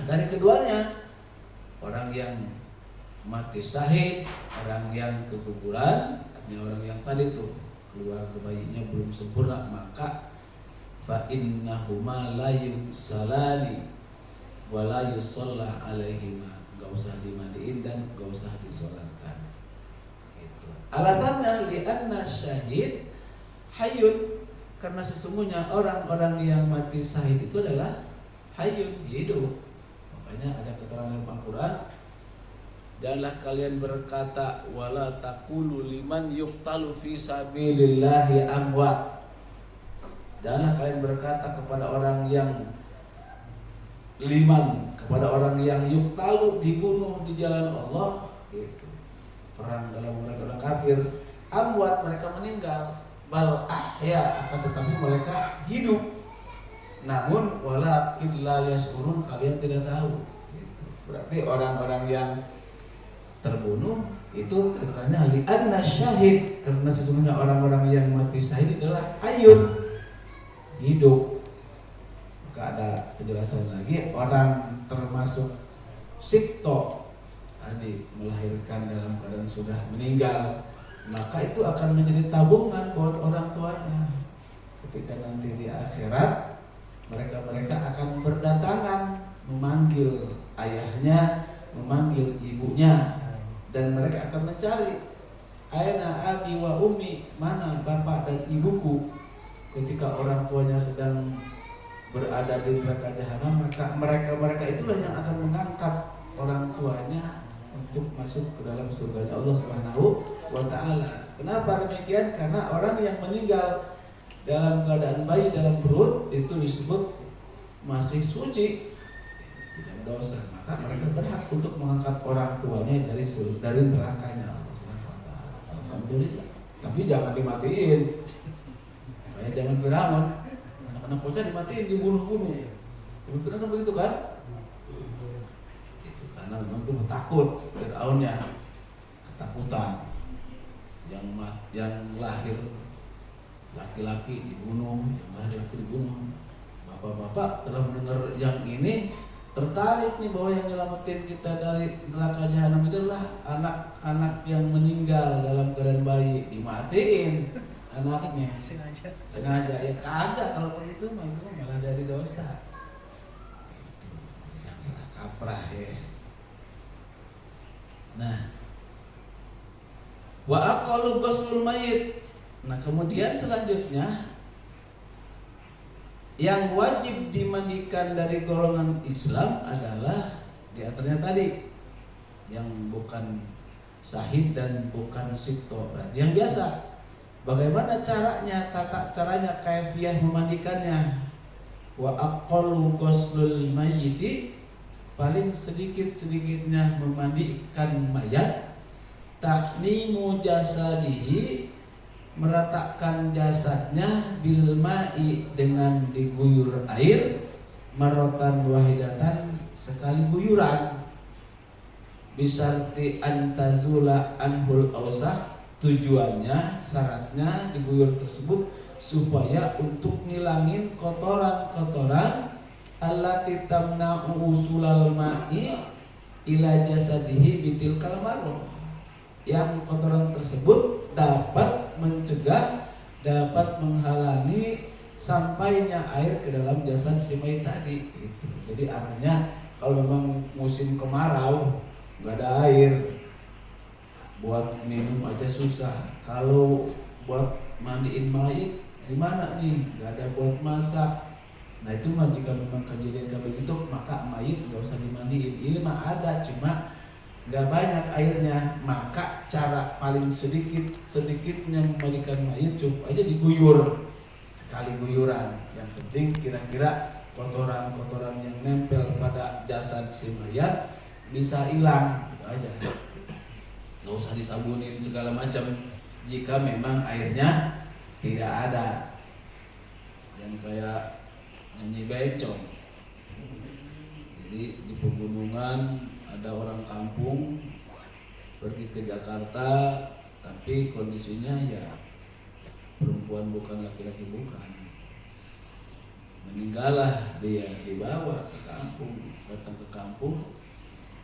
dari keduanya, orang yang mati syahid, orang yang keguguran, artinya orang yang tadi tuh keluarga bayinya belum sempurna, maka fa innahuma la yusalani wa la yusalla alaihima, enggak usah dimandiin dan enggak usah disolatkan. Itu. Alasannya li'anna syahid hayyun, karena sesungguhnya orang-orang yang mati syahid itu adalah hayyun, hidup. Makanya ada keterangan dalam Al-Qur'an, janganlah kalian berkata wala taqulu liman yuqtalu fi sabilillahi amwat. Janganlah kalian berkata kepada orang yang kepada orang yang yuqtalu, dibunuh di jalan Allah, gitu. Perang dalam orang kafir, amwat, mereka meninggal, bal ahya, akan tetapi mereka hidup. Namun walakin la yashurun, kalian tidak tahu, gitu. Berarti orang-orang yang terbunuh itu terkena li'anna syahid, karena sesungguhnya orang-orang yang mati syahid adalah hayyun, hidup. Maka ada penjelasan lagi, orang termasuk sikto tadi melahirkan dalam keadaan sudah meninggal, maka itu akan menjadi tabungan buat orang tuanya. Ketika nanti di akhirat mereka akan berdatangan memanggil ayahnya, memanggil ibunya, dan mereka akan mencari aina abi wa ummi, mana bapak dan ibuku. Ketika orang tuanya sedang berada di neraka jahanam, maka mereka itulah yang akan mengangkat orang tuanya untuk masuk ke dalam surganya Allah Subhanahu wa taala. Kenapa demikian? Karena orang yang meninggal dalam keadaan bayi dalam perut itu disebut masih suci, tidak berdosa, maka mereka berhak untuk mengangkat orang tuanya dari nerakanya Allah Subhanahu wa taala. Alhamdulillah. Tapi jangan dimatiin. Kayak jangan Firaun, anak-anak bocah dimatiin, dibunuh-bunuh. Benar kan begitu kan? Itu karena memang itu takut, Firaunnya ketakutan. Yang lahir laki-laki dibunuh, yang lahir laki dibunuh. Bapak-bapak telah mendengar yang ini, tertarik nih bahwa yang nyelamatin kita dari neraka jahanam itu adalah anak-anak yang meninggal dalam keadaan bayi, dimatiin anaknya sengaja ya kagak, kalau begitu mah itu malah dari dosa. Itu yang salah kaprah ya. Nah, wa aqallu ghuslul mayyit. Nah, kemudian selanjutnya yang wajib dimandikan dari golongan Islam adalah di antaranya tadi yang bukan syahid dan bukan sikto, berarti yang biasa. Bagaimana caranya, tata caranya, kaifiyah memandikannya? Wa aqallu ghuslul mayyiti, paling sedikit-sedikitnya memandikan mayat, taknimu jasadihi, meratakan jasadnya, bil ma'i, dengan diguyur air, marratan wahidatan, sekali guyuran, bisarti antazula anhul ausakh, tujuannya, syaratnya diguyur tersebut supaya untuk ngilangin kotoran-kotoran allati tamna'u usulal ma'i ila jasadihi bitil kalmaroh, yang kotoran tersebut dapat mencegah, dapat menghalangi sampainya air ke dalam jasad si mayit tadi. Itu. Jadi artinya kalau memang musim kemarau nggak ada air, buat minum aja susah. Kalau buat mandiin mayit gimana nih? Nggak ada buat masak. Nah itu mah jika memang kejadian kayak begitu, maka mayit nggak usah dimandiin. Ini mah ada, cuma nggak banyak airnya. Maka cara paling sedikitnya memandikan mayit cukup aja diguyur, sekali guyuran. Yang penting kira-kira kotoran-kotoran yang nempel pada jasad si mayat bisa hilang, gitu aja. Nggak usah disabunin segala macam jika memang airnya tidak ada. Yang kayak nyanyi becong. Jadi di pegunungan ada orang kampung pergi ke Jakarta, tapi kondisinya ya perempuan bukan, laki-laki bukan. meninggallah dia, dibawa ke kampung, datang ke kampung,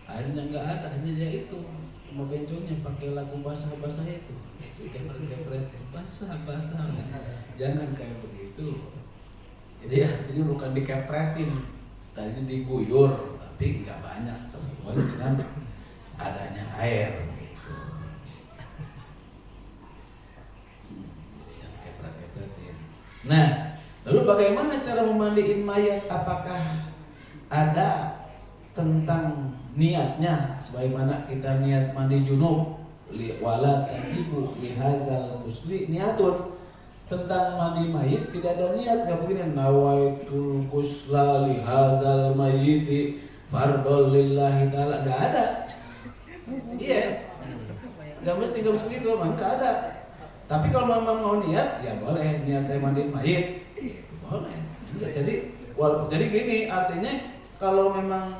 akhirnya nggak ada, hanya dia itu sama bencongnya pakai lagu basah-basah itu, dikepret-kepret, basah-basah, jangan kayak begitu. Jadi artinya bukan dikepretin, tadi diguyur, tapi nggak banyak, tersesuai dengan adanya air. Gitu. Jangan kepret-kepretin. Nah, lalu bagaimana cara memandiin mayat? Apakah ada tentang niatnya? Sebagaimana kita niat mandi junub, wala tajibu lihazal musli niatun. Tentang mandi mayit tidak ada niat, gak begini nawaitul ghusla lihazal mayyiti fardhol lillahi ta'ala, gak ada. Iya, gak mesti gitu, memang gak ada. Tapi kalau memang mau niat, ya boleh niat saya mandi mayit, itu boleh. Jadi gini, artinya kalau memang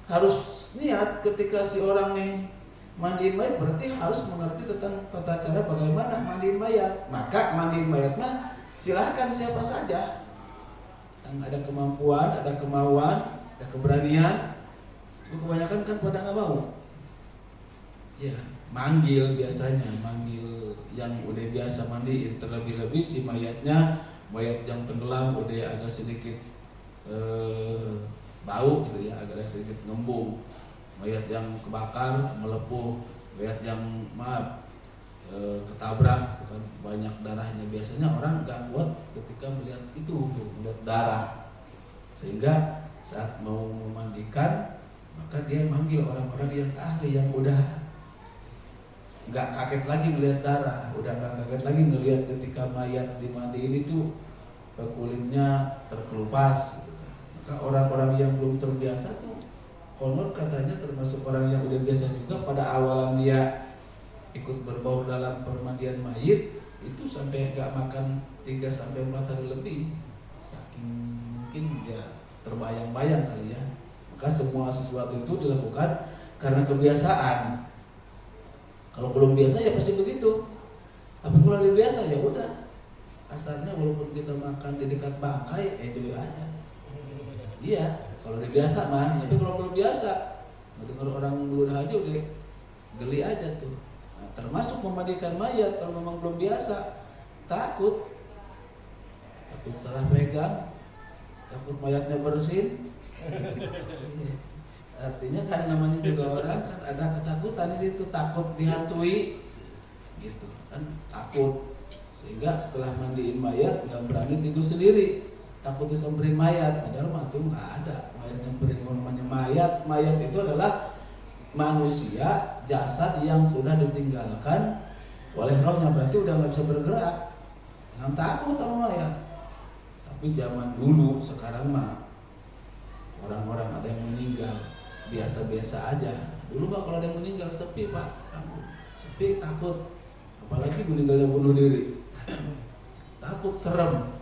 harus niat ketika si orang nih mandiin mayat, berarti harus mengerti tentang tata cara bagaimana mandiin mayat. Maka mandiin mayat mah silahkan siapa saja yang ada kemampuan, ada kemauan, ada keberanian. Kebanyakan kan pada nggak mau. Ya, manggil biasanya, manggil yang udah biasa mandiin, terlebih-lebih si mayatnya, mayat yang tenggelam udah agak sedikit bau gitu ya, agak sedikit ngembung. Mayat yang kebakar, melepuh, mayat yang ketabrak, itu kan banyak darahnya. Biasanya orang nggak kuat ketika melihat itu, melihat darah, sehingga saat mau memandikan maka dia manggil orang-orang yang ahli, yang udah nggak kaget lagi melihat darah, udah nggak kaget lagi melihat ketika mayat dimandiin itu kulitnya terkelupas, gitu kan. Maka orang-orang yang belum terbiasa tuh konon katanya termasuk orang yang udah biasa juga, pada awalan dia ikut berbaur dalam permandian mayit itu sampai nggak makan 3-4 hari lebih, saking mungkin ya terbayang-bayang kali ya. Maka semua sesuatu itu dilakukan karena kebiasaan. Kalau belum biasa ya pasti begitu. Tapi kalau udah biasa ya udah, asalnya walaupun kita makan di dekat bangkai, enjoy aja. Iya. Kalau udah biasa mah, tapi kalau belum biasa, dengar orang meludah aja udah geli aja tuh. Nah, termasuk memandikan mayat kalau memang belum biasa, takut salah pegang, takut mayatnya bersin. Artinya kan namanya juga orang kan ada ketakutan di situ, takut dihantui, gitu kan, takut. Sehingga setelah mandiin mayat nggak berani tidur sendiri, takut disamperin mayat. Padahal mah tuh nggak ada mayat yang beri namanya mayat. Mayat itu adalah manusia, jasad yang sudah ditinggalkan oleh rohnya, berarti udah nggak bisa bergerak. Jangan takut sama mayat. Tapi zaman dulu, sekarang mah orang-orang ada yang meninggal biasa-biasa aja. Dulu mah kalau ada yang meninggal sepi pak, sepi, takut. Apalagi meninggalnya bunuh diri, takut, serem.